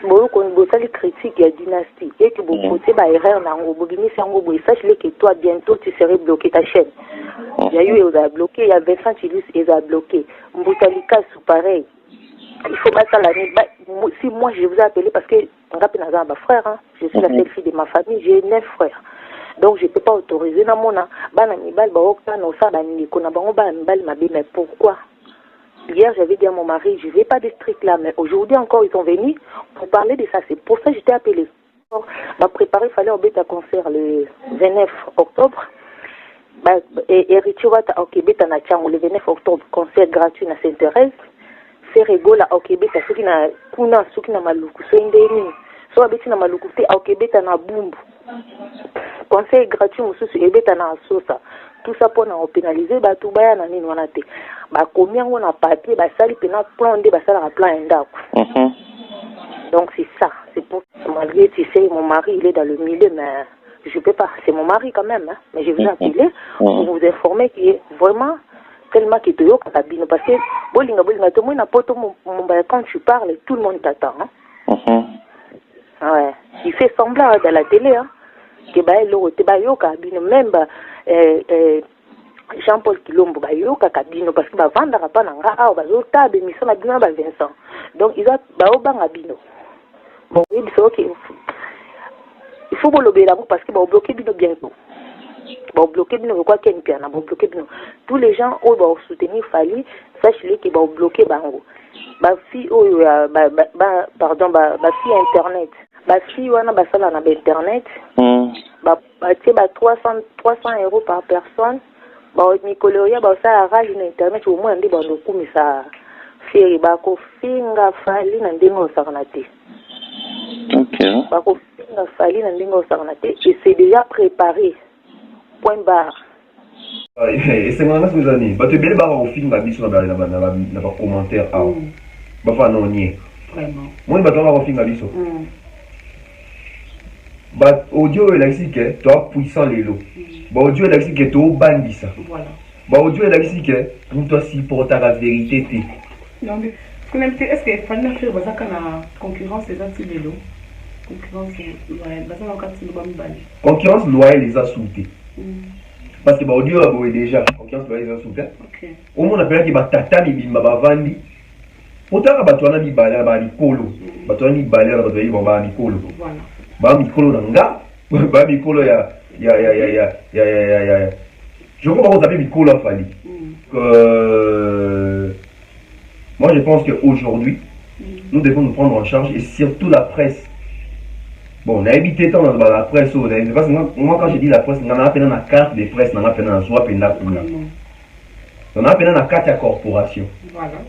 bon qu'on bosse les critiques et dynastie et que vous bossez bah erreur nango bobini sango boy sache que toi bientôt tu serais bloqué ta chaîne. Il y a eu ils ont bloqué, il y a Vincent Chilis ils ont bloqué. Mbutalika sous pareil. Il faut pas ça l'année. Si moi je vous ai appelé parce que on frère, hein, je suis la seule fille de ma famille, j'ai 9 frères. Donc je ne peux pas autoriser na mona bana mibal ba okta no sa bani kona bango ba mibal mabe mais pourquoi? Hier j'avais dit à mon mari je vais pas de strict là mais aujourd'hui encore ils sont venus pour parler de ça, c'est pour ça que j'étais appelé. M'a préparé, il fallait au bêta concert le 29 octobre. Et Richiwata au Québec na Tchango le 29 octobre concert gratuit na Sainte-Thérèse. C'est rigola au Québec à qui na kuna suki na maluku so indeni. So abeti na maluku te au Québec na bumbu. Conseil gratuit mususu ebeta na sosa tout ça pour na pénaliser ba tout baya na nini wana te ba combien on a papier ba sali pena plan de ba sala plan ndako. Donc c'est ça, c'est pour malgré tu sais mon mari il est dans le milieu mais je peux pas, c'est mon mari quand même hein? Mais je vous appelle pour vous informer qu'il est vraiment tellement qu'il te yoka kabino parce que bolinga tout le monde na poto mon quand tu parles tout le monde t'attend hein? Ouais, il fait semblant dans la télé hein. Que même Jean-Paul Kilombo bayoka kabino parce que vendre pas nanga ah bazota bémission na bino ba Vincent donc ils a baobanga bino bon oui c'est OK il faut bolober là parce que ba bloquer bino bientôt ba bloquer bino quoi qu'un piano ba bloquer bino tous les gens au ba soutenir Fali sache-le que ba bloquer bango ba fille pardon ba fille internet ba fille wana ba sala na internet bah 300 € par personne bah Nicoloria bah ça arrange une internet au moins ndi bando kumisa feri ba ko finga Fali na ndingo sarnate. OK. Ba ko finga Fali na ndingo sarnate et c'est déjà préparé. Point barre. Et c'est moi ce que j'ani. Ba te bele ba ko finga biso na ba commentaire ah. Ba fa non nie. Vraiment. Moi ba to ba ko finga biso. Bah, audio est ici que tu as puissant les lots. Bah, audio est ici que tu as bandit ça. Voilà. Bah, audio est ici que pour toi si pour ta la vérité. Non, mais est-ce qu'il fallait faire la concurrence des anti les lots? Concurrence loyale. Concurrence loyale les a sautés. Parce que bah, audio a déjà. Concurrence loyale les a sautés. Au moins on appelle que bah tata mi bimba ba vandi. Pourtant bah tu as mis balé ba likolo. Bah tu as mis balé ba tu ba likolo. Voilà. Bah micro nanga bah micro ya je crois qu'on s'appelle micro là Fali moi je pense qu'aujourd'hui nous devons nous prendre en charge et surtout la presse bon on a évité tant dans la presse parce que moi quand je dis la presse on a appelé dans la carte de presse on a appelé dans la soie penda on a appelé dans la carte à corporation voilà.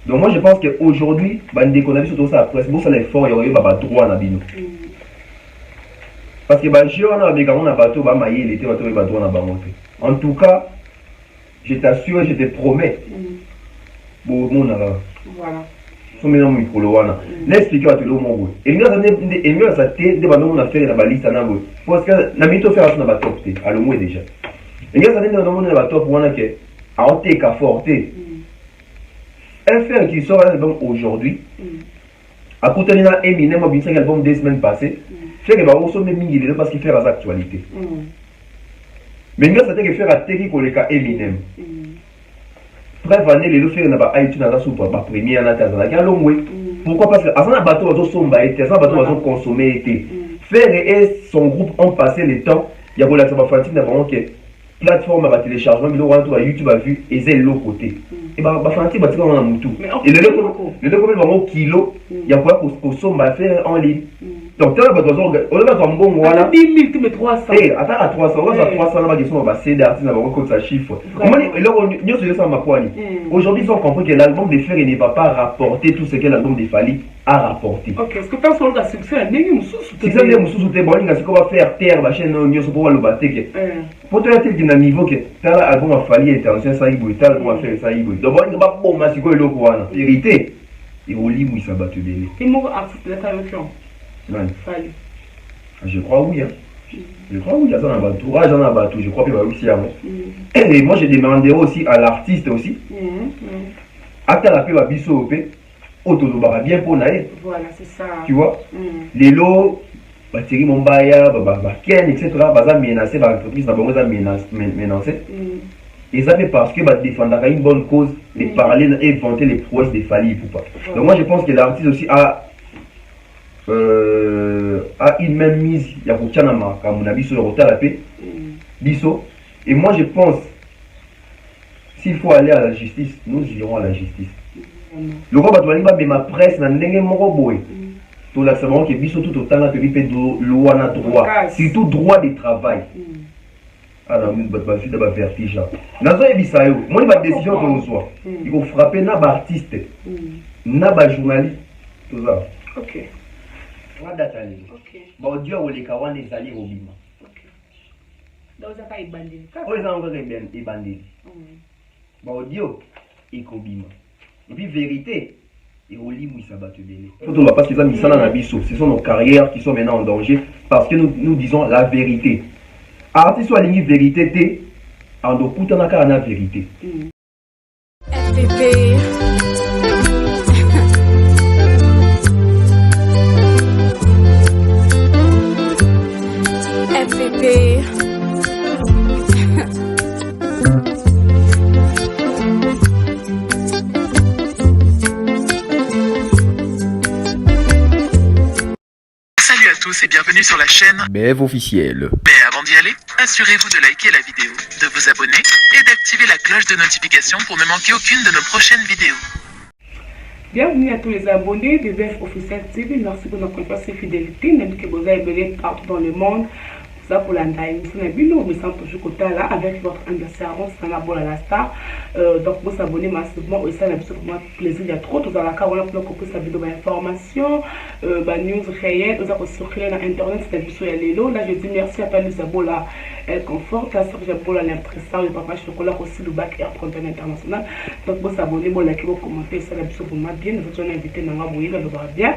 Donc moi je pense qu'aujourd'hui bah dès qu'on a vu surtout ça la presse bon ça l'effort il y aura droit à bino. Parce que en tout cas, je t'assure et je te promets. Voilà. L'expliquer à tout le monde. Et nous avons ça fait la balise parce que la méthode fait à top à le moins déjà. Et nous avons la top pour a ôté qu'à forter. Un frère qui sort un album aujourd'hui, à côté d'un Eminem, a un album des semaines passées. Fait que bah on somme mingi parce qu'il fait les actualités. Mais nous ça que faire à Terry pour les cas Eminem. Bref année les faire na ba iTunes na soupe ba premier na Tanzanie ya longwe. Pourquoi parce que avant la bateau aux somba été, avant bateau aux consommer été. Faire et son groupe ont passé le temps, il y a voilà ça va faire vraiment que plateforme à téléchargement mais on YouTube a vu et c'est l'autre côté. Et bah fanti ba tika na mutu. Et le combien vraiment kilo, il y a quoi pour somba faire en ligne. Donc, tu as un bon voilà. 10 000, tu mets 300. Eh, attends à 300, on va 300 là, ils sont passés d'artistes, on va compter ça chiffre. Aujourd'hui, ils ont compris que l'album des Frères ne va pas rapporter tout ce que l'album des Fali a rapporté. Ok, est-ce que tu as sur la succès à Négu Moussou? Si ça n'est Moussou, c'est bon, ce qu'on va faire terre, la chaîne, nous sommes pour le battre. Pour te dire d'un niveau que tu as l'album à Fali international, ça y est, tu as l'album à faire ça y est. Donc, on va pas bon, mais c'est quoi le courant? Vérité. Et au lit, où il s'est battu belé. Et mon artiste de la Fali. Je crois oui. Hein. Je crois oui, il y a ça dans l'entourage, dans la bateau. Je crois qu'il va aussi avoir. Et moi, j'ai demandé aussi à l'artiste aussi. À la paix, à Bissot, autolobara bien pour naïe. Voilà, c'est ça. Tu vois? Les lots, Thierry Mombaya, Ken, etc. Baza menacé, l'entreprise n'a pas menacé. Et ça fait parce que défendre une bonne cause, de parler et vanter les prouesses des Fally Ipupa. Donc moi je pense que l'artiste aussi a une même mise, il y a beaucoup de comme on a vu sur le retard la paix, biso. Et moi je pense, s'il faut aller à la justice, nous irons à la justice. Le roi Batouani mais ma presse n'a pas de tout là, c'est vraiment que biso tout autant là, puis fait loi na droit, surtout droit de travail. Alors, nous avons d'abord vertige. Nous avons une décision que nous soit. Il faut frapper nos artistes, nos journalistes, tout ça. Ok. Bon, Dieu, on les kawan les alliés au bima. Ok. Donc, ça pas ébandé. Oui, ça encore ébandé. Bon, Dieu, il bima. Et puis, vérité, et au lit, il s'abat belé. Parce que ça, mis ça dans la biseau. Ce sont nos carrières qui sont maintenant en danger parce que nous disons la vérité. Artiste soit ligne vérité, en docutant la vérité. FPP. FPP. Salut à tous et bienvenue sur la chaîne BF officiel. Mais avant d'y aller, assurez-vous de liker la vidéo, de vous abonner et d'activer la cloche de notification pour ne manquer aucune de nos prochaines vidéos. Bienvenue à tous les abonnés de BF Officiel TV. Merci pour notre confiance et fidélité. N'oubliez que vous avez partout dans le monde. Ça pour la émission, nous me sentons toujours côté là avec votre servant, c'est un abonné à la star. Donc vous abonnez massivement et ça pour moi plaisir. Il y a trop de la car on a pour que ça vidéo d'information, news réelles, vous avez circulé dans internet, c'est sur les lots. Là je dis merci à tous les abonnés là, elle conforte la sœur Jabola l'impression, le papa chocolat aussi le bac air content international. Donc vous abonnez, vous likez, vous commentez, ça la vidéo pour moi bien. Nous sommes invités dans la bouille, le voir bien.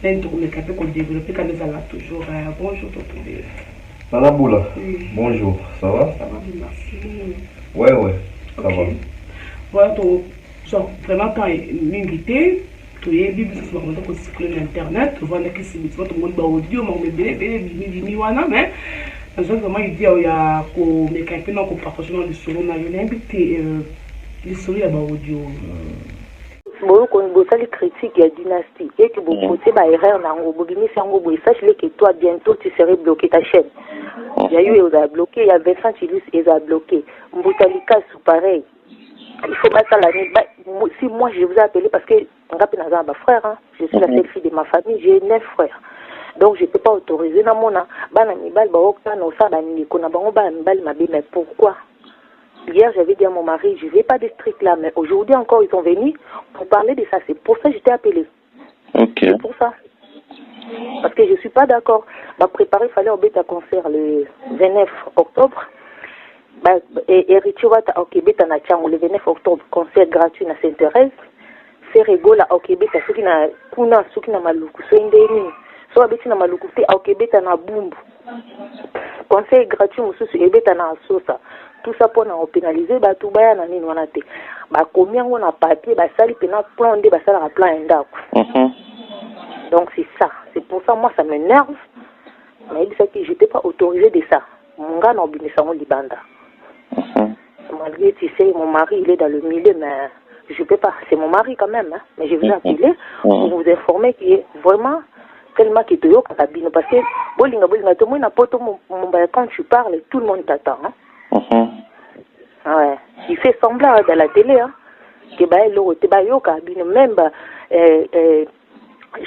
Là nous tournons le capé qu'on développe quand nous allons toujours. Bonjour tout le monde. Nanaboula, bonjour, ça va? Ça va bien, merci. Ouais, ça va. Voilà, genre, vraiment, quand l'invité, tu es libre de se rendre compte sur l'internet, tu vois que c'est tout le monde va audio, mais mais vraiment, il dit il y a quelqu'un qui partage dans le solo, il a invité le solo à audio. Bon, ça les critiques, il y a dynastie. Et que vous posez ma erreur, sache que toi, bientôt, tu serais bloqué ta chaîne. Il y a eu, ils ont bloqué, il y a Vincent Chilus, ils ont bloqué. Mboutalika, c'est pareil. Il faut battre l'année. Si moi, je vous ai appelé parce que ma frère, hein, je suis la seule fille de ma famille, j'ai 9 frères. Donc, je ne peux pas autoriser. Mais pourquoi? Hier, j'avais dit à mon mari, je ne vais pas de strict là, mais aujourd'hui encore, ils sont venus pour parler de ça. C'est pour ça que je t'ai appelé. Ok. C'est pour ça. Parce que je ne suis pas d'accord. Préparer, il fallait au bêta concert le 29 octobre. Et Richard au Québec, le 29 octobre, concert gratuit à Sainte-Thérèse. C'est rigolo au Québec, ceux qui n'ont maluku, soit indéni. Soit abeti na maluku, au Québec, na bumbu. Concert gratuit, monsieur, au Québec, na sosa. Tout ça pour nous pénaliser, tout baya na nini wana te. Combien on a papier, sali pena plan de sala à plan ndako. Donc c'est ça. C'est pour ça moi ça m'énerve. Mais il dit que je n'étais pas autorisé de ça. Mon gars n'a pas de libanda. Malgré tu sais, mon mari il est dans le milieu, mais je peux pas. C'est mon mari quand même, hein. Mais je vous appelle pour vous informer qu'il est vraiment tellement qu'il te yoka kabino parce que bolinga tout le monde n'a pas quand tu parles, tout le monde t'attend. Hein. Ouais. Il fait semblant dans la télé, hein, que même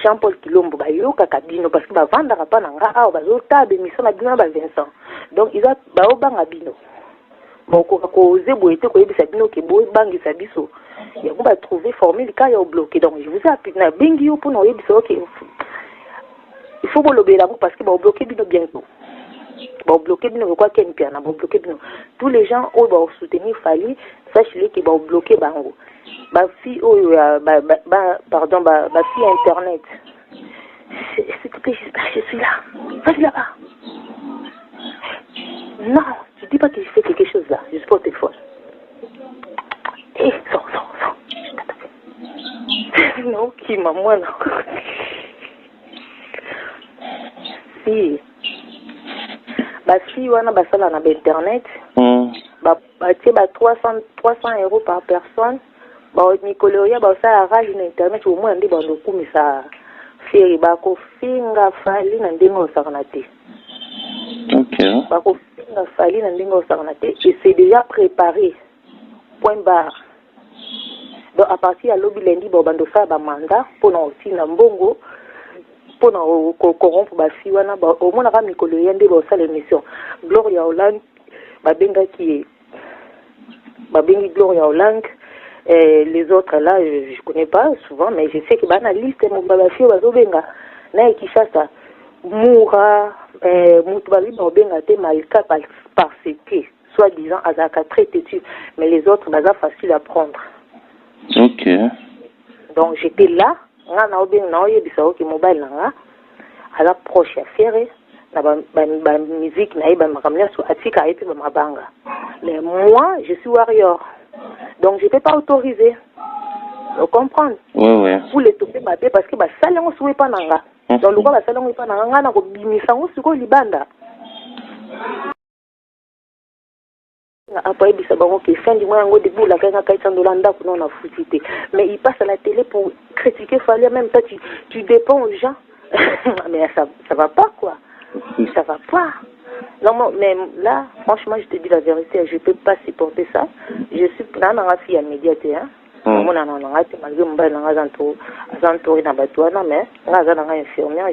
Jean-Paul Kilombo bayoka kabino parce que bavandaka pa nanga awa bazotabe mission na bino ba Vincent. Donc ils a baobanga bino. Bon ko oser boyete ko yebisa bino ke boy bangisa biso. Ya ko ba trouver formule ka ya bloqué. Donc je vous ai appelé na bengi yo pour no yebisa OK. Il faut vous l'obéir parce que ba bloquer bino bientôt. Ba bloquer bino quoi ken piana ba bloquer bino. Tous les gens au ba soutenir Fally, sachez que ba bloquer bango. Fille pardon, fille internet. S'il te plaît, je suis là. Vas-y là-bas. Non, je dis pas que je fais quelque chose là. Je suis pas au téléphone. Hé, sors. Non, qui moi non. Si. Si wana basala na internet. Batie 300 euros par personne. Mikoloria basala rage na internet au moins ndi bando kumisa feri bako finga fali na ndingo sakanate. OK. Bako finga fali na ndingo sakanate et c'est déjà préparé. Point barre. Donc à partir de lobby lundi bando ça ba mandat pour na aussi na mbongo pour na corrompre ba fi wana ba au moins na mikoloria ndi basala l'émission. Gloria Hollande babenga qui babengi Gloria Hollande. Les autres là, je connais pas souvent, mais je sais que la liste mon babafio bazobenga na Kishasa Moura Moutbali babenga te malika parce que soi-disant azaka très têtu, mais les autres baza facile à prendre. OK. Donc j'étais là, nga na obenga na oyebisa ki mobile nga ala proche ya fiere na ba musique na ba makamnya so atika et ba mabanga. Mais moi, je suis warrior. Donc je ne peux pas autoriser. Vous comprenez? Oui. Vous les tombez parce que ça ne souhaite pas nanga. Donc le gars ça ne pas nanga na ko bimisa ngosiko libanda. Après bisa bango que fin du mois ngo debout la kanga kaita ndolanda ko na futité. Mais il passe à la télé pour critiquer Fally même toi tu dépends aux gens. Mais ça va pas quoi. Ça va pas. Non, mais là, franchement, je te dis la vérité, je ne peux pas supporter ça. Je suis dans la fille médiateur.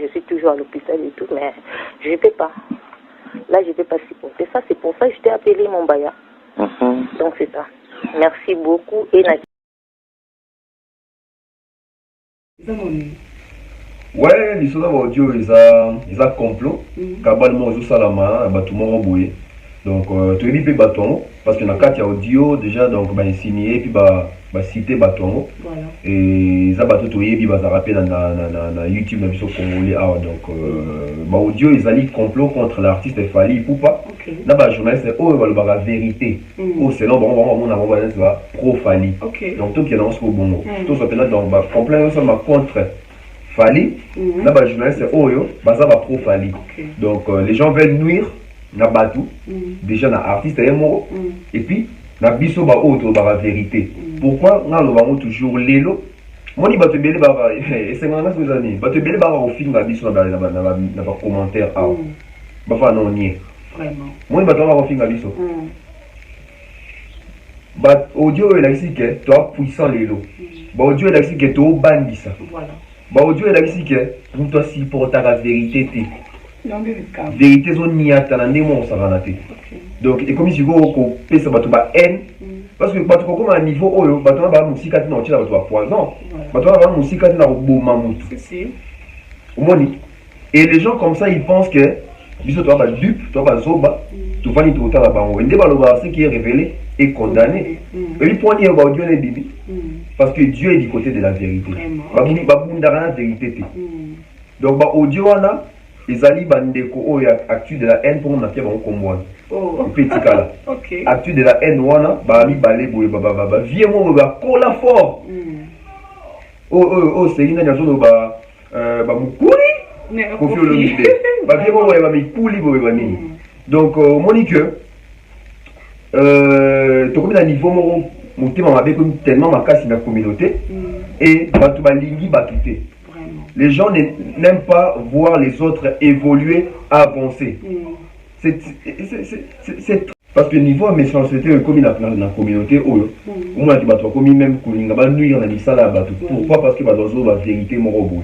Je suis toujours à l'hôpital et tout, mais je ne peux pas. Là, je ne peux pas supporter ça. C'est pour ça que je t'ai appelé mon baya. Donc, c'est ça. Merci beaucoup. Et ouais, les soldats audio, ils ont complot. Kabal Mozo Salama, Batoumo Boué. Donc, tu es bien bâton, parce qu'il y a 4 audio déjà, donc, bah, signé, puis bah, cité bâton. Voilà. Et ils ont battu tout, puis bah, ça rappelle dans YouTube, dans le Congolais. Donc, bah, audio, ils ont dit complot contre l'artiste Fally Ipupa. Là, bah, journaliste, la vérité. C'est là, on a pro Fally. Donc, tout qui est dans ce bon. Tout ça, donc, bah, complet, ça m'a contre Fally. Là, bah, journaliste, bah, ça va pro Fally. Donc, les gens veulent nuire. Na batu déjà na artiste et puis na biso ba autre ba vérité. Pourquoi na lo bango toujours lelo moni batu belé ba et c'est ngana vous ani batu belé ba au film na biso na ba commentaire ba fa non nier vraiment moni batu ba au film na biso ba audio et la que toi puissant lelo ba audio et la que toi bandisa voilà ba audio et la que pour toi supporter la vérité vérité zone donc et comme si vous pèse bato ba haine parce que bato comme un niveau oyo bato ba musika tina otila bato ba poison bato ba musika tina boma mutu omoni et les gens comme ça ils pensent que biso toi ba dupe toi ba zoba tu vas ni tout ta bango ende ba loba ce qui est révélé est condamné et lui point dire ba Dieu ne bibi parce que Dieu est du côté de la vérité ba bunda na vérité donc ba audio wana ezali bandeko oyo actu de la haine pour na pia bango kombwana petit kala actu de la haine wana ba mi balé boye ba vie mo ba kola fort c'est une nation ba mukuli kofi olomide ba vie mo ba mikuli boye ba nini donc monique to comme na niveau mo motema mabe comme tellement makasi na communauté et batu balingi batute. Les gens n'aiment pas voir les autres évoluer, avancer. C'est parce que niveau méchanceté comme dans la communauté, au moins tu vas comme même nuire dans l'isala. Pourquoi? Parce que la vérité mon robot.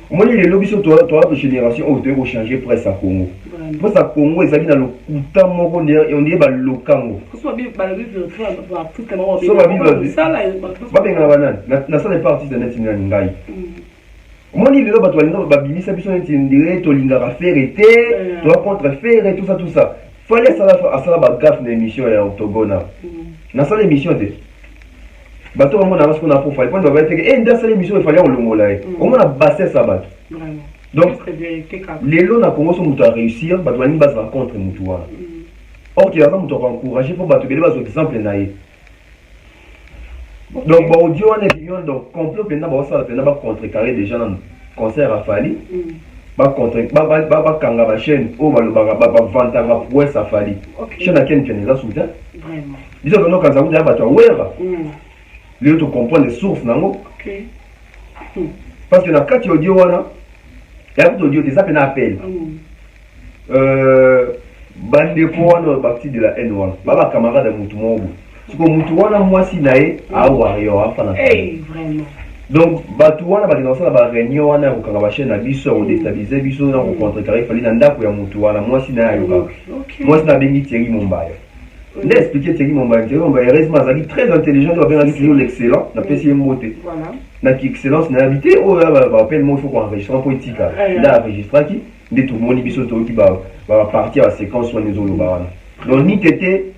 Au moins les lobbies sur toi de génération où tu vas changer presse à Congo. Presse à Congo, ils allaient dans le couta moro et on dit le Congo. Ça n'est pas artiste de net Ngai. Moi, il est là, tu vas bimisa biso ndire to lingara faire été, tu vas contre faire et tout ça. Fallait ça à ça ba gaffe l'émission ya Octogona. Na ça l'émission té. Bato on a ce qu'on a pour faire. Quand on va être dans cette émission il fallait on longola. On a bassé ça bato. Vraiment. Donc les lots na Congo sont mutu à réussir, bato ni base rencontre mutu wa. Or qui a ça mutu encourager pour bato bele bazo exemple naïe. Donc audio on est donc complot pendant ça pendant contrecarrer déjà dans concert à Fali. Ba kanga ba chaîne o ba vanta ba ouais ça Fali. Chaîne à quel les a soutien. Vraiment. Disons que nous quand ça vous dire ba toi ouais. Lui tu comprends les sources nango. OK. Parce que dans quatre audio wana il y a audio des appels appel. Bande ko wana partie de la haine wana. Ba camarade mutu mobu. Parce que mutu wana mwasi nae a wario afana. Eh vraiment. Donc batu wana ba dans ça ba réunion wana ko kanga ba chaîne na biso o déstabiliser biso na ko contrecarrer fali na ndako ya mutu wana mwasi na ayoka. Mwasi na bengi Thierry Mombaya. On a expliqué Thierry Mombaya. Thierry Mombaya est très intelligent, il va bien expliquer l'excellent, n'a pas essayé de monter. Voilà. N'a qu'excellence n'a habité oh là va appelle moi il faut qu'on enregistre un politique. Là enregistre qui des tout le monde biso to qui va partir à séquence sur les autres barana. Donc ni tété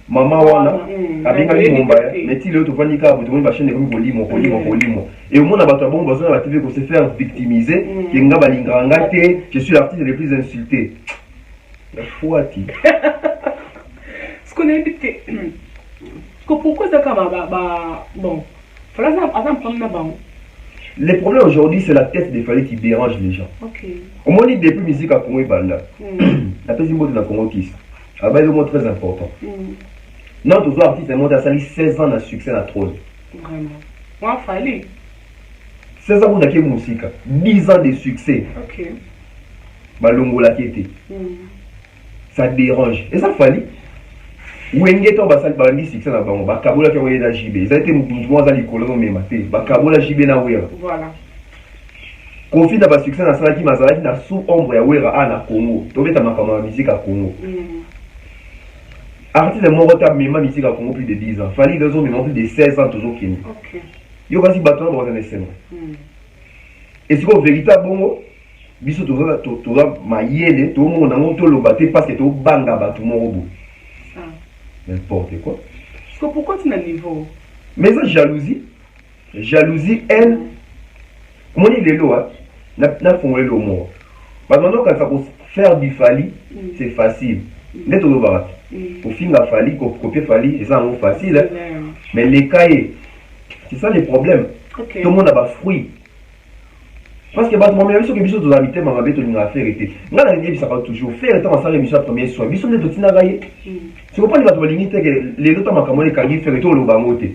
maman wana abinga ni Mombaya mais ti le to fani ka to ba chaîne comme kolimo et au monde abatwa bon besoin va TV ko se faire victimiser qui nga balinganga té je suis l'artiste le plus insulté. La foi ti ce qu'on a invité pourquoi ça comme bon les problèmes aujourd'hui c'est la tête des Fali qui dérange les gens. Au moins depuis musique à Congo et Banda la deuxième mot de la Congo Kiss a un mot très important. Notre artiste a à sali 16 ans de succès à trône. Vraiment. Moi, Fali. 16 ans de musique, 10 ans de succès. Ok. Balongo la kété. Ça dérange. Et ça Fali. Wenge to basali bandi succès na bango. Bakabola ki oye na JB. Ils ont été mouvement za likolo no mema te. Bakabola JB na wera. Voilà. Kofi na ba succès na salaki mazalaki na sous ombre ya wera na Congo. Tobeta makama musique à Congo. Artiste moko ta mema musique à Congo plus de 10 ans. Fali deux ans mais plus de 16 ans toujours kini. OK. Yo kasi bato na ba sema. Et c'est quoi véritable bongo? Biso toza mayele to mo na ngoto lo baté parce que to banga bato moko. N'importe quoi. Parce que pourquoi tu n'as niveau? Mais ça jalousie, haine. Comment il est là? N'a fondé le mot. Maintenant quand ça peut faire du Fali, c'est facile. Net au barat. Au film la Fali, copier Fali, c'est un mot facile. Mais les cahiers, c'est ça les problèmes. Tout le monde a pas fruit. Parce que moi même que biso to habiter ma beto ni affaire était. Nga na ngi bisa toujours faire temps ça émission premier soir. Biso ne to tina gaye. C'est pourquoi il va te limiter que les autres makamone kangi faire to lo bangote.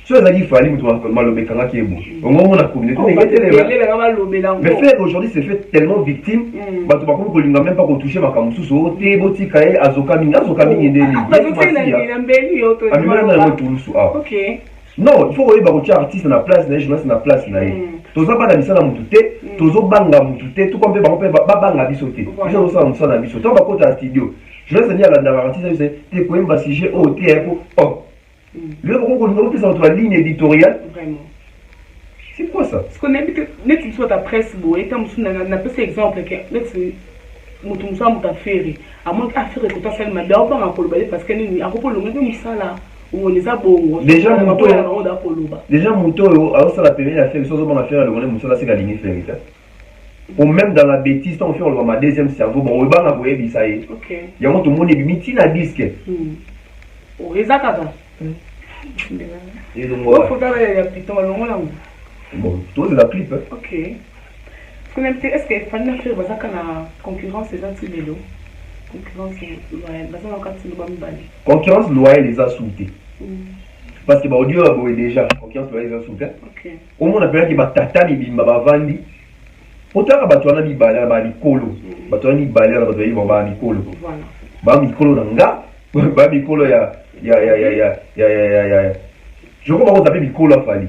So ça dit fali mutu malobe kanga ki ebo. Ongo na communauté mais faire aujourd'hui c'est fait tellement victime. Bato ba ko linga même pas ko toucher makamusu so te boti kae azoka mingi ndeni. OK. Non, il faut que les artistes na place, les journalistes na place na. Toza ba na misala mutute, tozo banga mutute, tout comme ba banga bisoté. Ils ça ça na bisoté. On va côté studio. Je laisse dire à la artiste c'est te ko emba sujet au tempo. Oh. Le beaucoup nous plus entre la ligne éditoriale. Vraiment. C'est quoi ça? Ce qu'on aime que net une soit ta presse boé, comme on a pas exemple que net mutu musa muta faire. À moins affaire que toi seulement bien pas en colobaler parce que ni à propos le même musala. Déjà Mouto alors ça la première affaire chose on va faire le Moussa là c'est la ligne faire ou même dans la bêtise on fait on ma deuxième cerveau bon on va na boye bi ça y est OK il y a tout le monde miti na disque o ezakaka et donc moi faut faire la piton longo là bon tout c'est la clip OK est-ce que fallait faire bazaka na concurrence les autres vélo. Concurrence loyale les a sautés. Parce que audio a déjà concurrence loyale les a sautés. Au moins on appelle qui va tatani bimba ba vandi. Pourtant ba tu na bi balera ba likolo. Ba tu ni balera ba tu ba likolo. Voilà. Ba mikolo nanga, ba mikolo ya. Je crois qu'on s'appelle mikolo Fali.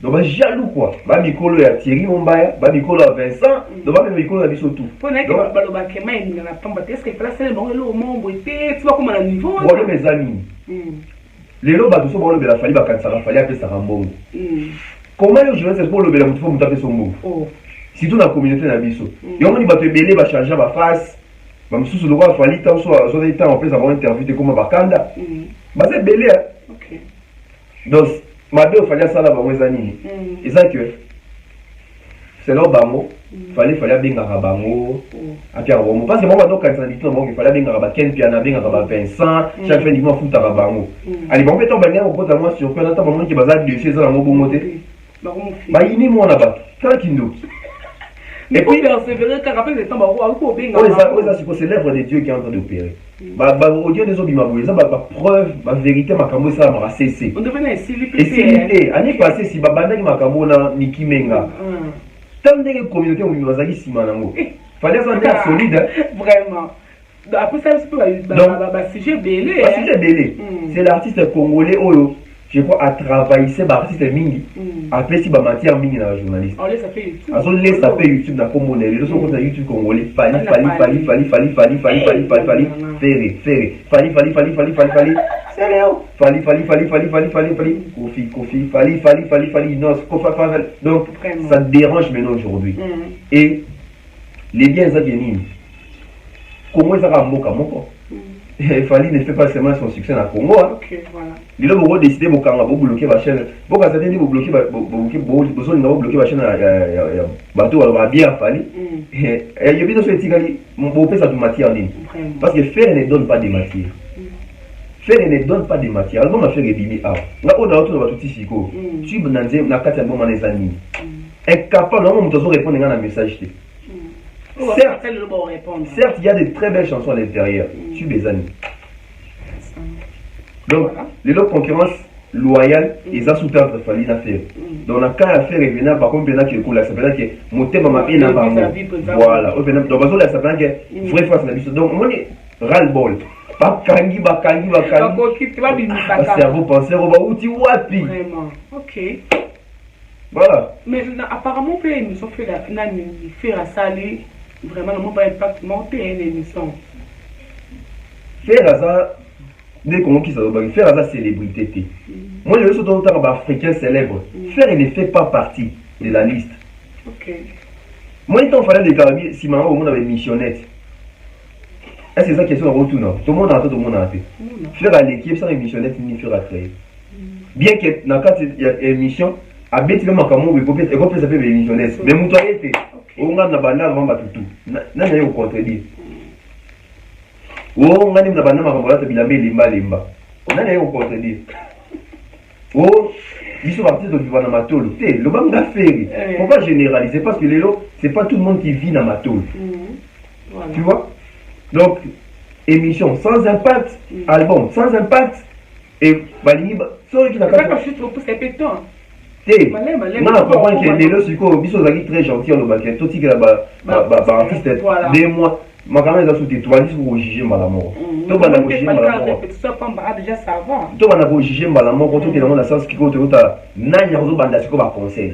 Donc bah jaloux quoi. Ba mikolo ya Thierry Mombaya, ba mikolo ya Vincent, donc ba mikolo ya biso tout. Pour n'est que baloba kema ni na pamba est-ce que place le bon le mombo et tu vois comment le niveau. Voilà mes amis. Les loba tout ça bon le la Fali ba kansa Fali après ça rambongo. Comment yo je sais pour le bela mutu faut mutape son mot. Oh. Si tout la communauté na biso. Yo moni ba te belé ba changer ba face. Ba mususu le roi Fali tant soit des temps en plus avoir interviewé comme bakanda. Ba c'est belé. OK. Donc ma deux fallait ça là ba mweza nini. Et ça que c'est leur bango. Fallait bien bango. Parce que moi, donc, quand il fallait bien Ken Piana, bien Vincent, chaque fois, il m'a foutu à bango. Allez, bon, peut-être, on va dire, moi, sur quoi, on attend moment qui va être dessus, ça, on va bah, il est moi là-bas. Quand et puis, persévérer, car après, le temps, c'est l'œuvre de Dieu qui est en train d'opérer. Au Dieu des autres, ça va preuve, ma vérité, ma camo, ça va cesser. On devrait essayer et s'il année passée, si Babana, ma camo, Niki Menga. Tant de communautés où il va y Simanango. Fallait ça être solide. Vraiment. Après ça, c'est pas sujet belé. Sujet belé. C'est l'artiste congolais, Oyo. Je crois à travailler, c'est l'artiste Mingi. Après, si ma matière Mingi dans la journaliste. On laisse ça fait YouTube. On laisse ça fait YouTube dans Congo. Les autres sont YouTube congolais. Fallait. C'est Léo. Fallait. Non, donc, ça dérange maintenant aujourd'hui. Et les biens, ça viennent. Comment ça va Moko? Fali ne fait pas seulement son succès dans le Congo. Ok, voilà. Il a décidé de bloquer la chaîne. Beaucoup de gens ont bloqué la chaîne à bateau, alors bien Fali. Et il y a bien ce petit mon ça de matière en ligne. Parce que faire ne donne pas de matière. Faire ne donne pas de matière. Alors, on a fait des bimi. On a autour de tout ici. Tu es dans un cas de bon amis. Incapable, on peut répondre à un message. Certes, il y a de très belles chansons à l'intérieur. Tu es amis. Donc, les autres concurrences loyales, ils ont soutenu entre Fali à faire. Donc, on a qu'à faire revenir par contre, ça veut dire que mon thème m'a bien à voilà. Donc, ça veut dire que vraie face la vie. Donc, moi, ras-le-bol. Pas kangi. Cerveau penseur, on va outil wapi. Vraiment. Ok. Voilà. Mais apparemment, ils nous ont fait faire à saler. Vraiment, non pas impact monter l'émission. Faire à ça, dès qu'on qui ça va faire à ça célébrité. Moi, les autres africains célèbres, faire ne fait pas partie de la liste. Ok. Moi, il fallait des Caraïbes, si maman au monde avait missionnette. Est-ce que c'est ça question de retour? Non. Tout le monde a tout le monde a fait. Faire à l'équipe sans missionnette, il n'y fera créer. Bien que dans le cas de l'émission, à bête même quand on peut ça peut missionnette. Mais mon toit était. On a banda avant tout. Na au contredire. On a na banda makambola to bilambe limba. Na au contredire. Oh, ils sont partis de vivre dans ma tôle. Le banque d'affaires. Faut pas généraliser parce que c'est pas tout le monde qui vit dans ma tôle. Tu vois? Donc émission sans impact, album sans impact et Balingi sorry qui n'a pas juste pour pousser pétant. Non, comprends que les lots, c'est très gentil, on va dire, tout ce qui est artiste, des mois, ma caméra est sous tes toiles, il faut juger malamor. Tout va la juger malamor. Déjà ça va. Tout va la juger malamor, quand tu es dans le sens qui compte, Nanya Zo Banda, c'est comme un concert.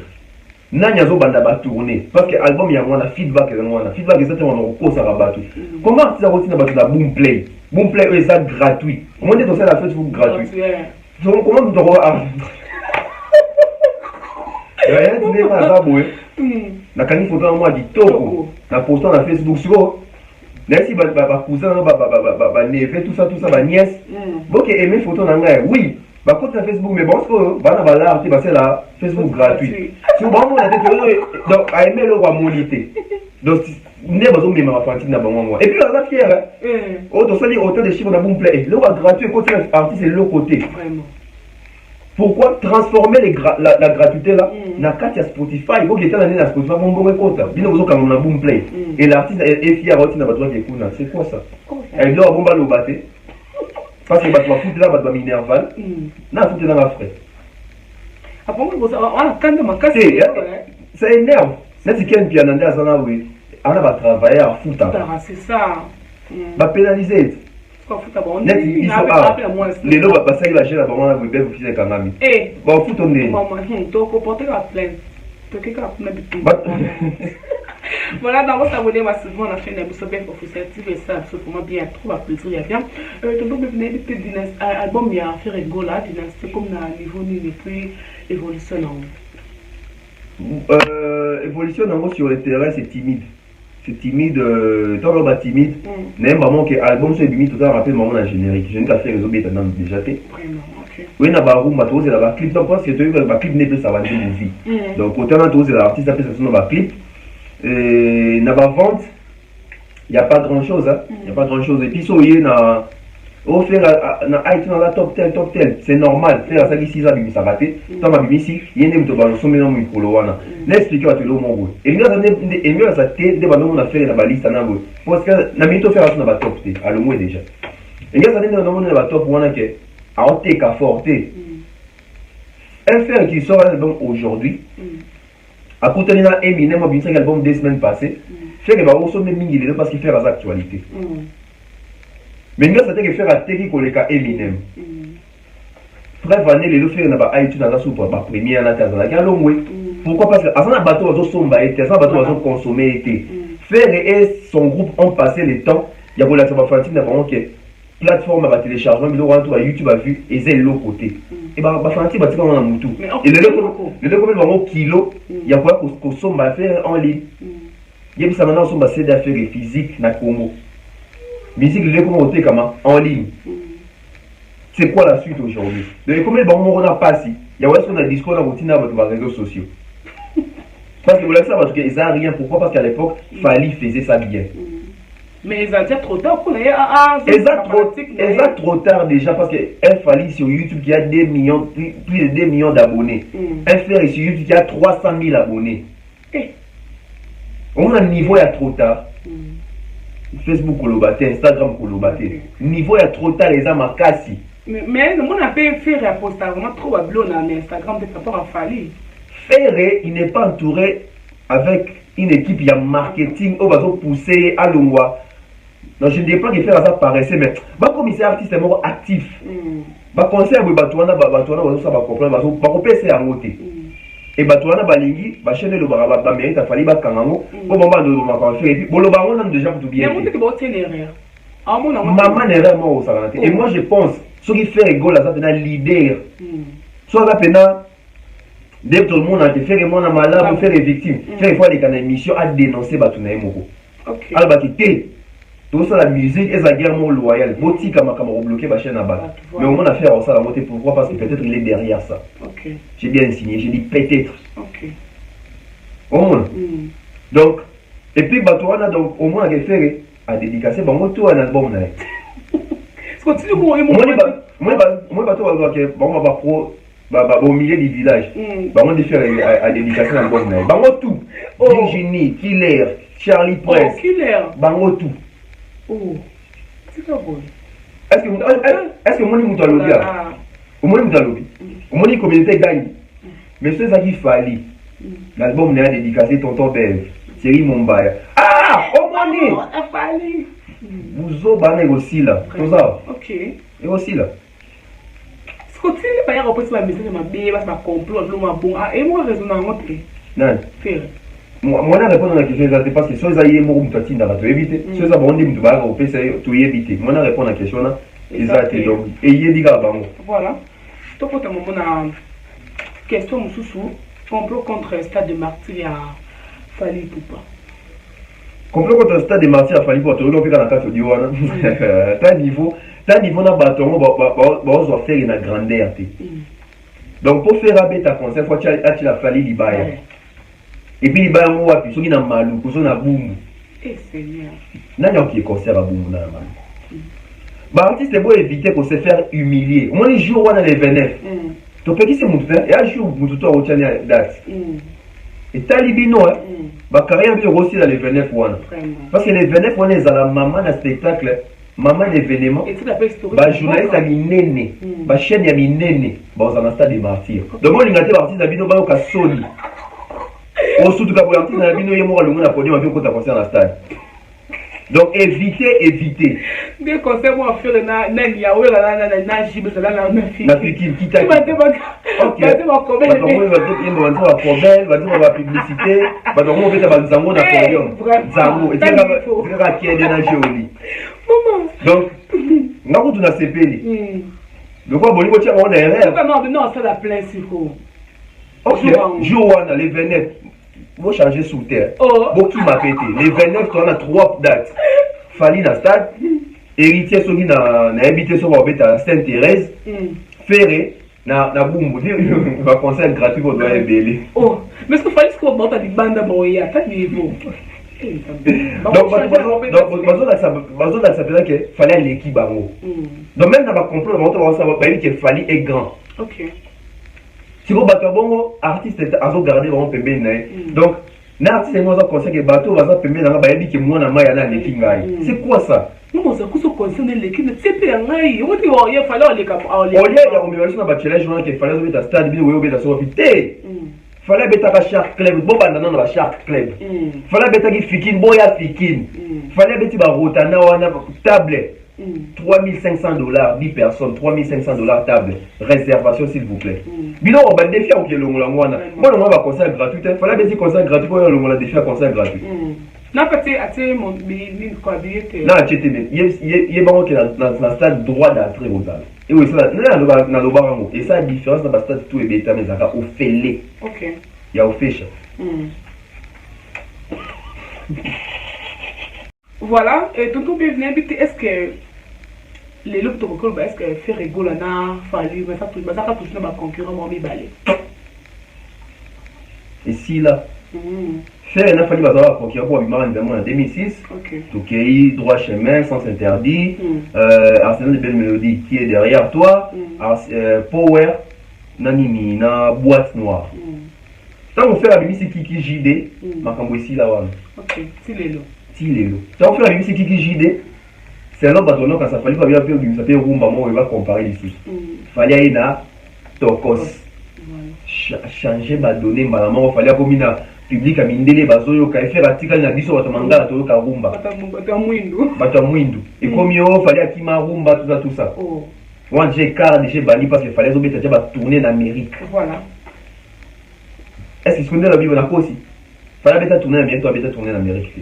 Nanya Zo Banda va tourner. Parce que l'album, il y a un feedback, feedback exactement, on cause à rabattre. Comment tu as retenu la boom play? Boom play, c'est gratuit. Comment tu as la Facebook gratuit? Comment tu as rien tu n'es pas aboué. La canne photo en moi dit toko. La postant dans Facebook sur. Merci cousin, neveu, tout ça, nièce. Bon, aimer photo dans la oui. Quand tu as Facebook, mais bon, c'est la Facebook gratuit. Si vous avez donc, à aimer le roi monité. Donc, n'est pas même ma fantine n'a pas moi. Et puis, on a fier. Autant de chiffres dans Boom Play. Le roi gratuit, côté artiste, c'est l'autre côté. Vraiment. Pourquoi transformer la gratuité là dans Katia Spotify? Il faut que quelqu'un dans Spotify, on va écouter. Bien vous comme on a Boom Play. Et l'artiste est fier aussi dans votre qui écoute. C'est quoi ça? Elle doit bomba le battre. Parce que votre foot là, votre minerval. Non, foot dans la frais. Après on a quand même cassé. Ça énerve. C'est quelqu'un qui a dans la zone où on va travailler à foot. C'est ça. Va pénaliser. Net ils sont là. Les lots va passer la chaîne à moment où ils vous quand même. Eh. Bon foot on est. Donc comporter la plainte. Voilà, dans votre abonné massivement à la chaîne de officiel TV, ça absolument bien, trop à plaisir, bien. Tu peux venir de album, il y a fait rigola, dynastie comme dans le niveau ni depuis évolution en évolution en gros sur le terrain, c'est timide. C'est timide, tant qu'on va timide, n'aime pas que l'album soit limite tout à rappel moment générique. Je n'ai pas fait les objets déjà fait. Vraiment, ok. Oui, na barumba tous c'est la clip donc parce que tu as clip n'est pas ça va dire vie. Donc autant tous l'artiste après ça sur nos clip et na ba vente il y a pas grand chose hein. Il y a pas grand chose et puis soyez na au faire na iTunes la top 10 c'est normal faire ça ici ça bimi ça raté tant ma bimi ici il y a des to sommer no micro wana l'expliquer à tout le monde et mieux ça te de ba no na faire na baliste na bo parce que na mito faire ça na ba top te à le moins déjà et mieux ça ne no na ba top wana que à ôter qu'à forter un faire qui sort l'album aujourd'hui à côté de na Eminem a bien ça album des semaines passées fait que va aussi même mingi parce qu'il fait la actualité mais nous ça que faire à teki koleka Eminem bref année les faire na ba iTunes na sous ba première na tazana ka longwe pourquoi parce que avant na bateau azo somba été ça bateau azo consommer été faire et son groupe ont passé le temps il y a pour la Fantine na vraiment que plateforme va téléchargement mais on à YouTube a vu et c'est l'autre côté et ba Fantine ba tika na mutu et le combien vraiment kilo il y a quoi ko somba faire en ligne il y a ça maintenant somba c'est d'affaires physique na Congo musique le comment on comment en ligne c'est quoi la suite aujourd'hui donc comme les bon on a passé il y a aussi on a discours dans routine avec les réseaux sociaux parce que vous savez parce que ils a rien pourquoi parce qu'à l'époque Fali faisait ça bien mais ils ont déjà trop tard pour les trop tard déjà parce que elle Fali sur YouTube qui a 2 millions plus de 2 millions d'abonnés elle fait sur YouTube qui a 300 000 abonnés on a un niveau il y a trop tard Facebook kolobate, Instagram kolobate. Niveau est trop tard les âmes à cassi. Mais on a fait un post vraiment trop à bleu dans Instagram de rapport à Fali. Ferré, il n'est pas entouré avec une équipe, il y a marketing, on va pousser à l'ongwa. Donc je ne dis pas qu'il fait ça paraissait, mais bah commissaire artiste est mort actif. Bah conseil à Batouana, ça va comprendre, bah c'est à côté. Et Batouana balingi ba chaîne le baraba ba mérite Fali ba kangango au moment de ma faire et puis bon le baron on a déjà tout bien mais on te l'erreur maman erreur moi au salanté et moi je pense ce qui fait rigolo ça c'est un leader soit là pena dès tout le monde a fait vraiment na malade faire les victimes faire fois les canaux émission à dénoncer Batouana moko OK alba qui tout ça la musique et la guerre loyale boti comme bloquer ma chaîne à bas mais au moins a faire ça la montée pourquoi parce que peut-être il est derrière ça OK j'ai bien signé j'ai dit peut-être OK au moins donc et puis Batouana donc au moins a fait à dédicacer bon tout un album là continue moi Batouana que bon va pro au milieu du village on de faire à dédicacer un album là bon tout Virginie Killer Charlie Press bon tout oh, c'est pas bon. Est-ce que moi, je suis lobby? Au moins, je suis lobby. Au moins, la communauté gagne. Mais c'est ça qu'il fallait. L'album n'est pas dédicacé Tonton Bev. Thierry Mombaya. Ah! Au moins, vous avez aussi là. Tout ça. Ok. Et aussi là. Ce que tu n'es pas repris sur la maison de ma bille, parce que ma complot, ma bon. Et moi, raison à montrer. Non. Faire. Moi, je réponds à la question parce que si vous avez éviter, si vous avez éviter. Moi, je réponds à la question là. Exactement. Donc, et il y a voilà. Donc, pour moment, on a question sous complot contre le stade de martyr à Fali Poupa. Complot contre le stade de martyr à Fali Poupa, tu regardes dans la carte du Wana. T'as niveau na bâton, on va faire une grandeur. Donc, pour faire un ta concert, il faut que tu as Fali Libaya. Et puis il va moi puis ceux qui na malou ceux na boum eh Seigneur nani qui concert à boum na malou bah artiste est beau éviter qu'on se faire humilier au moins les jours on a les 29 to petit c'est mon frère et un jour mon tuto au tchania date et talibino bah carrière bien aussi dans les 29 one parce que les 29 on est à la maman na spectacle maman d'événement bah journaliste a minene bah chaîne ya minene bah on a stade des martyrs donc on ingate artiste d'abino ba ka soli au surtout quand vous avez un bino mort le monde a produit un peu quand concert dans stade donc éviter des concerts moi faire na yawe na jibe ça là na fille na fille qui t'a OK va comment va publicité va donc on fait ça zango na podium zango et tu vas qui est dans joli donc ngako tuna sepeli donc quoi boni ko tia on erreur non ça la plein siko OK jour on a les 29 vous changer sous terre. Beaucoup m'a pété. Les 29, on a 3 dates. Fali na stade. Héritier, ceux qui n'a habité sur Robert à Sainte-Thérèse. faire na bumbu va conseil gratuit pour doit ébélé. Oh, mais ce qu'il fallait que vous avez des bandes à moya, t'as niveau. Donc bazo ça peut dire que fallait l'équipe bango. Donc même dans ma complot on va savoir qu'il fallait est grand. OK. Si vous bateau bongo artiste azo garder vraiment pembe na. Donc na artiste moi ça conseil que bateau va ça pembe na ba yebi que moi na maya na l'équipe ngai. C'est quoi ça? Nous on se concerne l'équipe, c'est pas ngai. On dit il fallait aller comme au lieu ya remercier na ba challenge journal que fallait mettre stade bi we beta so pité. Fallait beta ka Shark Club bon bandana na ba Shark Club. Fallait beta ki fikin boya fikin. Fallait beti ba rotana wana table. $3,500, 10 personnes, $3,500 table. Réservation s'il vous plaît. Bilan, on va défier au pied le Moi, on va concert gratuit. Il fallait bien concert gratuit pour le défi à concert gratuit. Non, peut-être, mon billet, quoi, billet. Non, il y a bon qui est dans le stade droit d'entrée aux Alpes. Et oui, ça, dans le barango. Et ça, la différence dans le stade tout est bêta, mais ça va au fêlé. Ok. Il y a au fécha. Voilà, donc on peut venir habiter. Est-ce que les locaux de est-ce que faire rigolo na fallu mais ça touche ma concurrent mon balé. Et si là faire n'a fallu baza concurrent pour Bimara en 2006. OK. Tokei droit chemin sans interdit. Arsenal de belle mélodie qui est derrière toi. Power nanini na boîte noire. Tant on fait la BBC Kiki JD, makambo ici là wana. OK, si les lots. Tant on fait la BBC Kiki JD, c'est là quand ça fallait pas bien faire du ça fait rumba moi on va comparer ici. Fallait aller na Tokos. Changer ma données malamment fallait comme na public a mindele bazoyo ka faire article na biso batamanga to ka rumba. Bata mwindu. Et comme yo fallait akima rumba tout ça. Oh. Moi j'ai car de chez Bali parce qu'il fallait obéter déjà tourner en Amérique. Voilà. Est-ce que tu connais la Bible en aussi? Fallait bêta tourner en Amérique, toi bêta tourner en Amérique.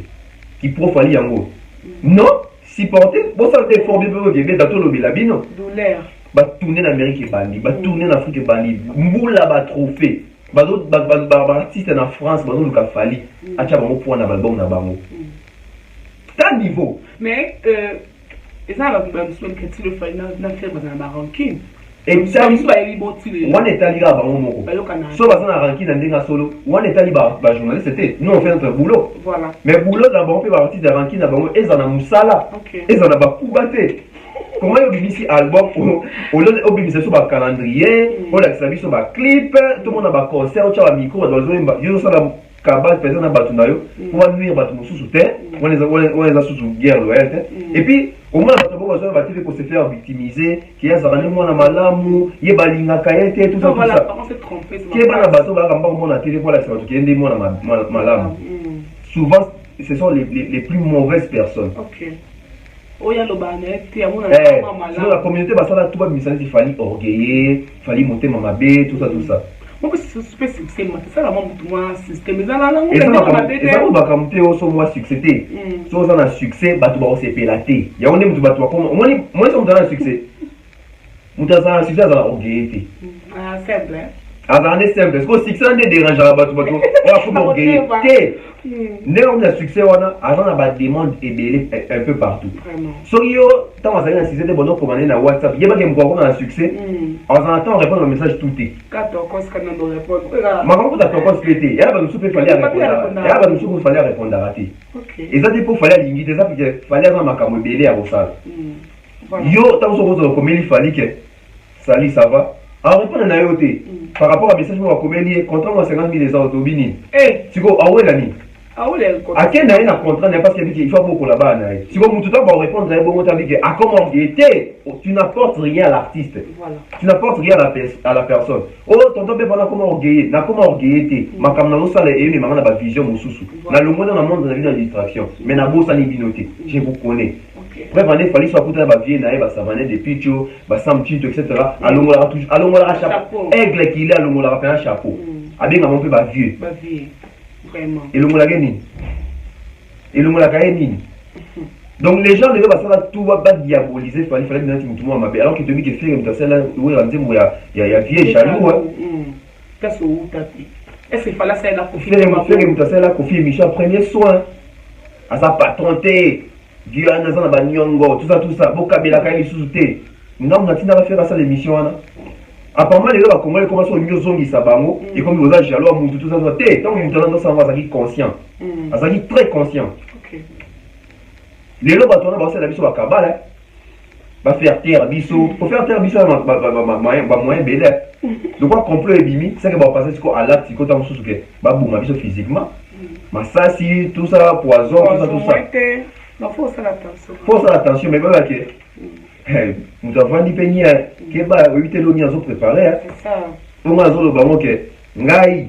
Qui profali en gros. Non, si porter, bon ça t'es fort bien bien dans tout le bilabino. Douleur. Ba tourner en Amérique et Bali, ba tourner en Afrique et Bali. Mboula ba trophée. Ba d'autres artistes en France, ba d'autres ka fali. Acha bango pour na album na bango. T'as niveau. Mais et ça va même sur le critique le final na faire dans la ranking. Et ça on est allé là so basa na ranking na ndenga solo on est allé ba journaliste c'était nous on fait notre boulot. Voilà. Mais boulot d'abord on fait partie de ranking na bango ezana musala. Ezana ba kubate. Comment yo bimisi album au bimisi so ba calendrier, on la sabi so ba clip, tout le monde a ba concert, tu as ba micro dans zo yo so la kabal peut-être na batu na yo, on va nuire batu mususu te, on les a sous guerre loyale. Et puis au moins batu ba zo ba télé pour se faire victimiser, qui a zarane mo na malamu, ye balinga kayete tout ça tout ça. Qui est ba na batu ba kamba mo na télé pour la ça qui ende mo na malamu. Souvent ce sont les plus mauvaises personnes. OK. Dans la communauté, tout le monde il fallait orgueiller, il fallait monter mamabé, tout ça. Moi, c'est super succès, c'est ça la monde pour moi, système. Et ça, on va monter au sommet succès. Si on a un succès, tu vas se pélater. Il y a un monde qui va te voir comme. Moi, si on a un succès, on a un succès, ça va orgueiller. Ah, simple. Ah, c'est simple. Parce que si ça ne dérange pas, on va faire orgueiller. Néanmoins, le succès, on a des demandes ébélées un peu partout. So, tant qu'on a un succès, on a commandé dans WhatsApp. Il y a des gens qui ont un succès. On attend répondre au message tout est. Quand on répond, ma maman a ton il y a des gens qui fallait répondre. Il y a des gens qui fallait répondre à rater. Et ça, c'est pour fallait limiter ça, parce qu'il fallait avoir ma caméra ébélée à vos salles. Yo, tant qu'on a commandé, il fallait que salut, ça va. En répondant à l'IoT, par rapport à message pour la commandé, contrat 50 000 les autres, Bini. Tu go, ah ouais, l'année. À quel moment on contrat n'est pas qu'il faut beaucoup là-bas. Si vous tout va répondre à bon à comment était, tu n'apportes rien à l'artiste. Tu n'apportes rien à la personne. Oh, tonton peut pendant comment orgueiller, na comment orgueiller ma caméra ça les et ma na ba vision mususu. Na le monde dans le monde de la vie de distraction. Mais na bossa ni binoté. Je vous connais. Bref, il fallait soit écouter la vie na ba savane de picho, ba samtito etc. Allons la chapeau. Aigle qu'il est allons la faire chapeau. Avec un peu ba vieux. Et le moula gagné. Et le moula gagné. Donc les gens devaient passer là tout va diaboliser, il fallait que tout le monde m'appelle. Alors que tu dis que faire une personne là, où il y a vieux jaloux. Est-ce qu'il fallait faire la confie? Faire une personne là, confie Michel, premier soin. À sa patronté, vieux Anazan Banyongo, tout ça, Bokabela Kaili Sousouté. Nous avons fait ça l'émission. Apparemment, les gens congolais commencent à mieux zonger sa bango et comme ils ont jaloux à mon tout ça, tant que nous sommes conscient. Azaki très conscient. Les gens vont passer la mission à Kabbalah. Va faire terre biso. Pour faire terre biso, moyen belé. Donc, quoi complot et bimi, c'est que va passer à l'acte, c'est que tant que va boum, biso physiquement. Massassi, tout ça, poison, tout ça. Il faut faire attention. Faut faire attention, mais voilà que. Nous avons dit peigné que bah éviter l'eau nous préparé. C'est ça. On a zolo bango que ngai.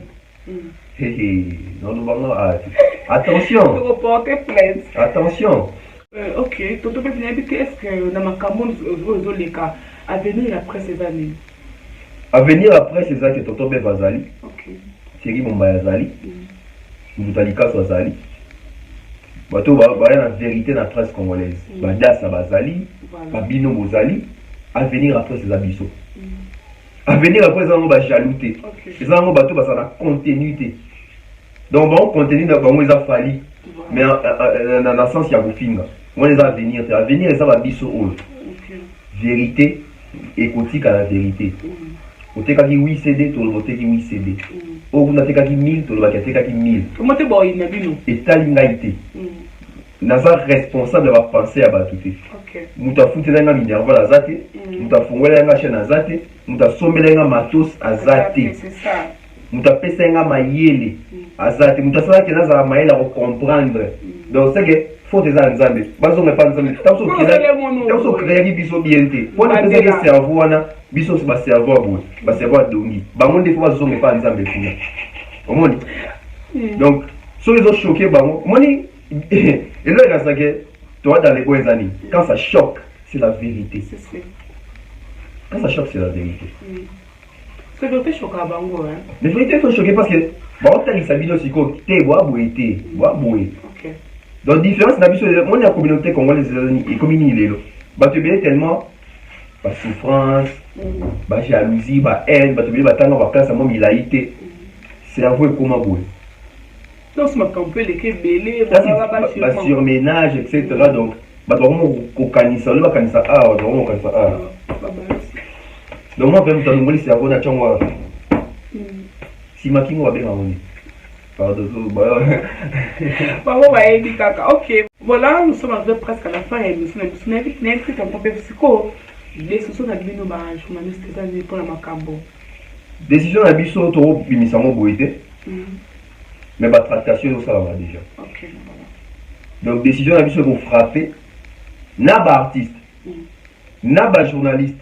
Non nous bango attention. Reporter plainte. Attention. Ok, Toto peut venir habiter. Est-ce que dans ma camon aux les cas à venir après ces années? À venir après ces années que Toto be Vazali. Ok. Thierry Momba Zali. Moutalika Swazali. Bato ba la vérité dans la presse congolaise. Badassa Bazali. Babino Bozali, à venir après ces abyssos. À venir après ça, on va jalouter. Et ça, on va tout passer dans la continuité. Donc, bon, continue dans les affali. Mais dans le sens, il y a vos films. On les a à venir. À venir, ça va bisso. Vérité, écoute à la vérité. Au TK qui oui CD, tout le monde qui oui CD. Au bout de TK qui 1000, tout le monde qui 1000. Comment tu bois une abino? Et talingaïté. Naza responsable de penser à batouter. Muta futelenga minerva la zate, muta fongolenga chaîne azate, muta sombelenga matos azate. C'est ça. Muta pesenga mayele azate, muta sala ke naza mayele à comprendre. Donc c'est que faut des anzambe. Bazo me pas nzambe. Tamso créer biso bienté. Pour ne pas que cerveau na biso ba cerveau bo, ba cerveau dongi. Bango des fois bazo me pas nzambe funa. Omoni. Donc so les autres choqués bango. Moni et là, il y a ça que, toi, dans les bonnes années, quand ça choque, c'est la vérité. Quand ça choque, c'est la vérité. C'est que tu choques à Bango, hein? Les vérités sont choquées parce que, bon, tu as dit aussi que tu es bois-boué. Donc, différence, moi, la communauté congolaise, et comme il est là, bah, tu es tellement, bah, souffrance, bah, jalousie, bah, haine, bah, tu es bah, tant qu'on classe à moi, il a été, c'est la voix comme un boué. Donc, c'est ma campagne qui est belée, bah, surménage, etc. Donc, bah, on canisa, on canisa, ah, on canisa, ah. Donc, moi, même, dans le cerveau, na changwa. Si ma kingo va bien, on est. Pardon, bah. Bah, on va aider, kaka. Ok. Voilà, nous sommes arrivés presque à la fin et nous sommes invités à un peu psycho. Les solutions à nous, bah, journaliste, pour la macambo. Décision à biso, to, bimisango, boité. Mais la tractation, ça va déjà. Okay, voilà. Donc, décision à biso pour frapper. N'a pas artiste. N'a pas journaliste.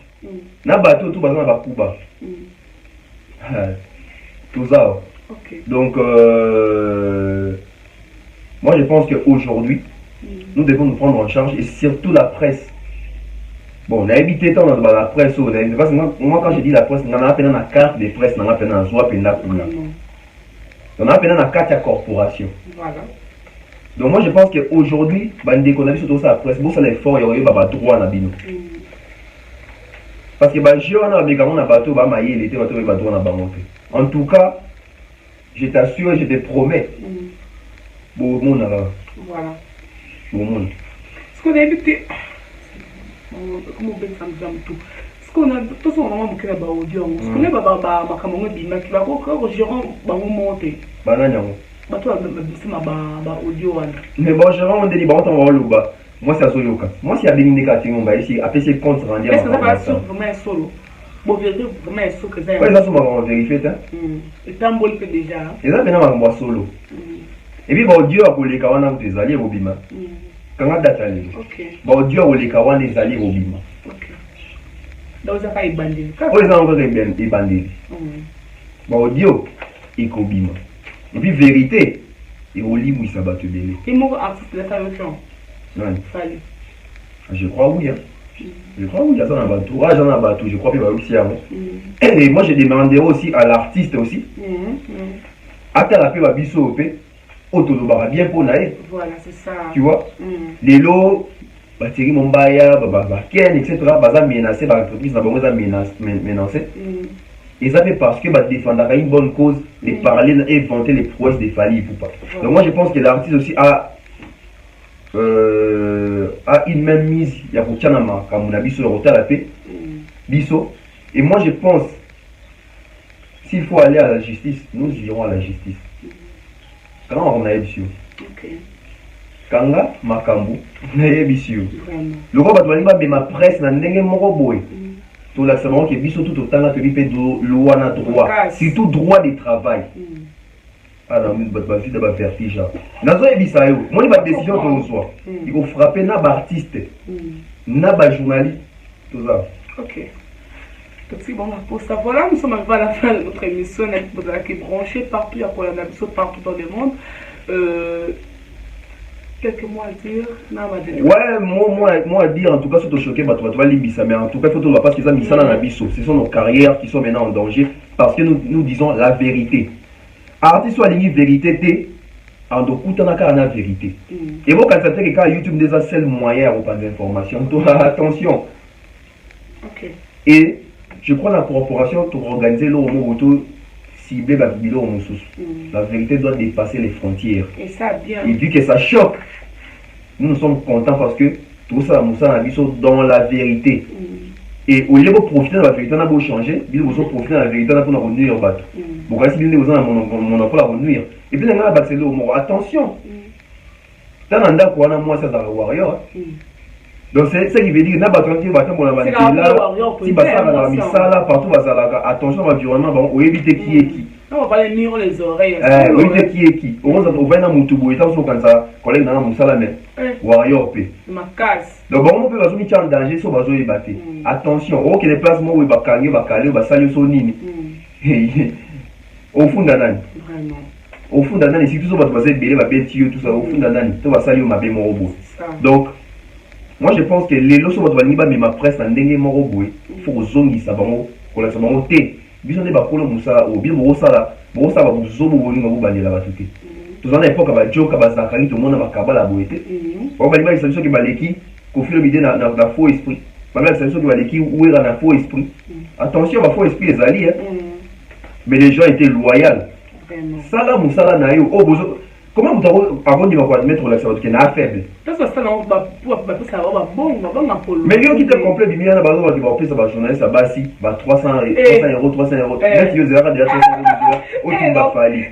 N'a pas tout, n'a pas Kuba. Tout ça. Okay. Donc, moi je pense qu'aujourd'hui, nous devons nous prendre en charge et surtout la presse. Bon, on a évité tant dans la presse. Parce que moi, quand je dis la presse, on a appelé la carte des presses, on a appelé la joie, on a appelé la carte à corporation. Voilà. Donc moi je pense qu'aujourd'hui, dès qu'on a vu surtout ça la presse, bon ça l'effort, il y aurait eu droit à bino. Parce que on a bateau, il était droit à en tout cas, je t'assure et je te promets, bon monde là. Voilà. Bon monde. Ce qu'on a évité, comment on peut faire tout. Ce qu'on a, tout ça on a manqué là-bas audio. Ce qu'on a ma caméra bima qui va encore gérant monter. Banana. Bah toi, c'est ma audio. Mais bon, gérant on dit bon on va le bas. Moi c'est à Soloka. Moi c'est à Béninégatif on va ici après c'est compte rendu. Est-ce que ça va sur vraiment solo? Bon vérifier vraiment solo que ça. Ouais ça on va vérifier ça. Et tambol que déjà. Et là maintenant on va solo. Et puis bon Dieu a pour les kawana vous des alliés au bima. Quand on date aller. OK. Bon Dieu a les kawana des alliés au bima. OK. Donc ça pas bandit. Oh ils ont encore des bandits. Bon Dieu et kobima. Et puis vérité et au lit où ça va te belé. Et mon artiste de la traduction. Non. Fallait. Je crois oui hein. Je crois oui, il y a ça dans le bateau. Ah, j'en ai un bateau, je crois qu'il va aussi avant. Et moi, je demanderai aussi à l'artiste aussi. À ta la paix, va biso au paix. Autolobara bien pour naïf. Voilà, c'est ça. Tu vois? Les lots, Thierry Mombaya, Ken, etc. Baza menacé, l'entreprise n'a pas menacé. Et ça fait parce que défendre une bonne cause, de parler et vanter les prouesses des Fally Ipupa. Donc moi, je pense que l'artiste aussi a une même mise, il y a pour Tchanama, comme on a vu sur le retard la paix, Bisso. Et moi je pense, s'il faut aller à la justice, nous irons à la justice. Quand on a eu Ok. Kanga Makambu, on a eu Vraiment. le roi Batouaniba, mais ma presse n'a pas de tout la savon qui est biso tout autant que lui loi na droit, surtout droit de travail. Alors, ma vie d'abord vertige. Nazo ebisayo, moi ma décision que nous soit. Il faut frapper na artiste, na journaliste, tout ça. Ok. Donc, bon, pour ça, voilà, nous sommes arrivés à la fin de notre émission. Vous avez branché partout, il y a pour la nation partout dans le monde. Quelques mots à dire. Ouais, moi à dire, en tout cas, c'est choqué, mais en tout cas, il faut tout parce qu'ils ont mis ça dans la biso. Ce sont nos carrières qui sont maintenant en danger parce que nous disons la vérité. Artiste soit ligne vérité, en docutant la vérité. Et vous, quand ça fait que YouTube déjà c'est le moyen pour pas d'informations, attention. Ok. Et je crois que la corporation pour organiser le mot cibler la vidéo la vérité doit dépasser les frontières. Et ça bien. Et vu que ça choque, nous sommes contents parce que tout ça, nous a mis dans la vérité. Et au lieu de profiter de la vérité, on a beau changer, il faut profiter de la vérité pour nous nuire. Bon, si vous avez mon emploi à nuire. Et puis, on a battu le mot. Attention. Tant qu'on a quoi, moi, ça, c'est un warrior. Donc, c'est ça qui veut dire, si partout, attention à l'environnement, on évite qui est qui. On va les mire les oreilles. On évite qui est qui. On va dans Moutoubou, et tant que ça, collègue dans Moussala, mais warrior. Ma casse. Donc, on peut mettre en danger, ça va se battre. Attention, ok, les placements où il va calmer, va caler, va saluer son nini. Au fond d'un an. Vraiment. Au fond d'un an, ici, tout ça va se bêler, va bêtir, tout ça, au fond d'un an, tout va saluer ma belle robot. Donc, moi je pense que les lois sont mais ma presse n'a pas moroboué. Il faut que zongi ça va qu'on a ça va monter. Bisous n'est pas pour le moussa ou bien ça là. Bon ça va vous zobo vous n'avez pas la batute. Tout dans l'époque à Joe à Zakari tout le monde va cabala la boité. On va dire que c'est qui va l'équipe qu'on fait le vidéo dans faux esprit. Maintenant c'est qui va l'équipe où il a un faux esprit. Attention à faux esprit les alliés. Mais les gens étaient loyaux. Ça là moussa là naïo. Oh comment vous avant de mettre la savate qui est faible. Mais lui qui te complète du milliard de qui va appeler ça va journaliste à Bassi, va 300 €. Net il y a déjà 300 €. Au tout va fallir.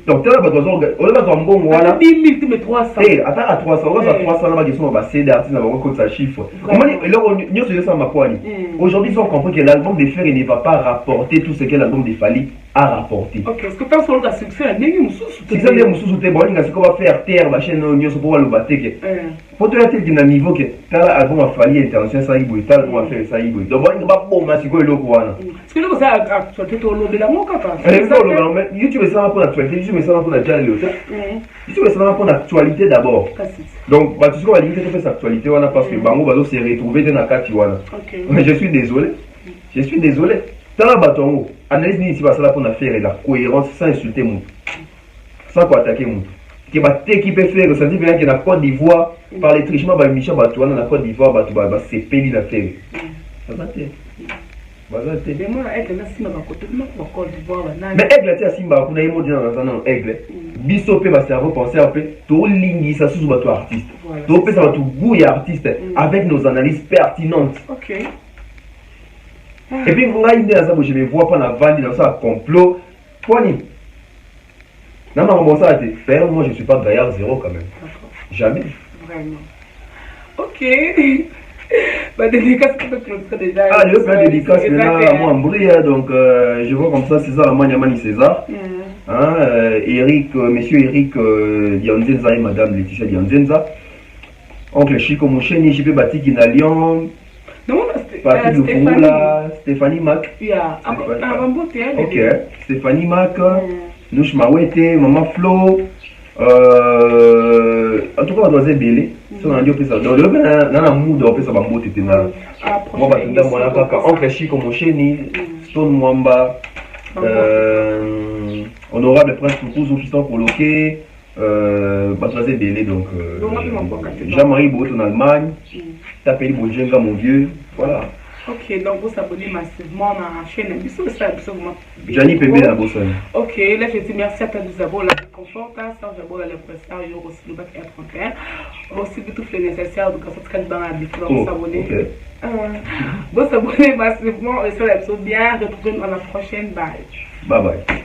Donc tu as besoin on a un bon voilà. 10 000 tu mets 300. Eh attends à 300 €, ça 300 là qui sont va céder artiste va compte sa chiffre. Comment et là on se ça ma poigne. Aujourd'hui ils ont compris que l'album de Fer ne va pas rapporter tout ce que l'album de Fali a rapporté. OK, est-ce que tu as solo la succès si ça mususu te bon nga siko va faire terre ma chaîne nyonso pour le bateke pour te la tête na niveau que tala album a fallu international ça ibo tala on va faire ça ibo donc bon ba bon ma siko eloko wana est-ce que le ça actualité to lo de la mon kaka YouTube ça pour l'actualité YouTube ça pour la channel YouTube ça pour l'actualité d'abord donc bah tu sais qu'on va limiter toute cette actualité wana parce que bango bazo se retrouver dans la kati wana je suis désolé tala batongo analyse ni ici va ça pour faire la cohérence sans insulter mon sans quoi attaquer mon qui va qui peut faire ça dit bien que la Côte d'Ivoire par les trichements va Michel Batouana la Côte d'Ivoire va c'est pays la faire ça va te mais moi avec la Simba va côté moi Côte d'Ivoire mais aigle tu Simba kuna yimo dina dans aigle biso pe va cerveau penser un peu to lingi ça sous bateau artiste to pe ça va tout goût et artiste avec nos analyses pertinentes. OK. Et puis moi je me vois pas la vallée dans ça complot poni. Non, bon, ça a été fait. Moi, je ne suis pas gaillard zéro quand même. Jamais. Vraiment. Ok. Ma dédicace peut déjà. Ah, je fais la dédicace maintenant à moi en bruit. Donc, je vois comme ça César, Amani César. Eric, monsieur Eric Dianzenza et madame Laetitia Dianzenza. Oncle Chico Moucheni, JP Batik Inalion. Non, Patrick Lufungula, Stéphanie Mac. Ok. Stéphanie Mac. Nouch Mawete, Maman Flo, en tout cas, on doit se bêler. Si on a dit que ça, dans le mood, on peut se bambo tété na. Moi, je vais moi kaka oncle Chico Mocheni, Stone Mwamba, honorable prince Kukuzu qui sont coloqués, Batraze Bélé, donc Jean-Marie Bout en Allemagne, Tapeli Bojenga, mon vieux, voilà. Ok, donc vous abonnez massivement à la chaîne. Jani Pembe la Bossane. Ok, là je dis merci à tous les abonnés, la confort, sans abonnés, les prestataires, il y a aussi le bac R31. Aussi tout le nécessaire, donc ça se dans la différence s'abonner. Vous abonnez massivement et ça va être bien. Retrouvez-nous dans la prochaine. Bye. Bye bye.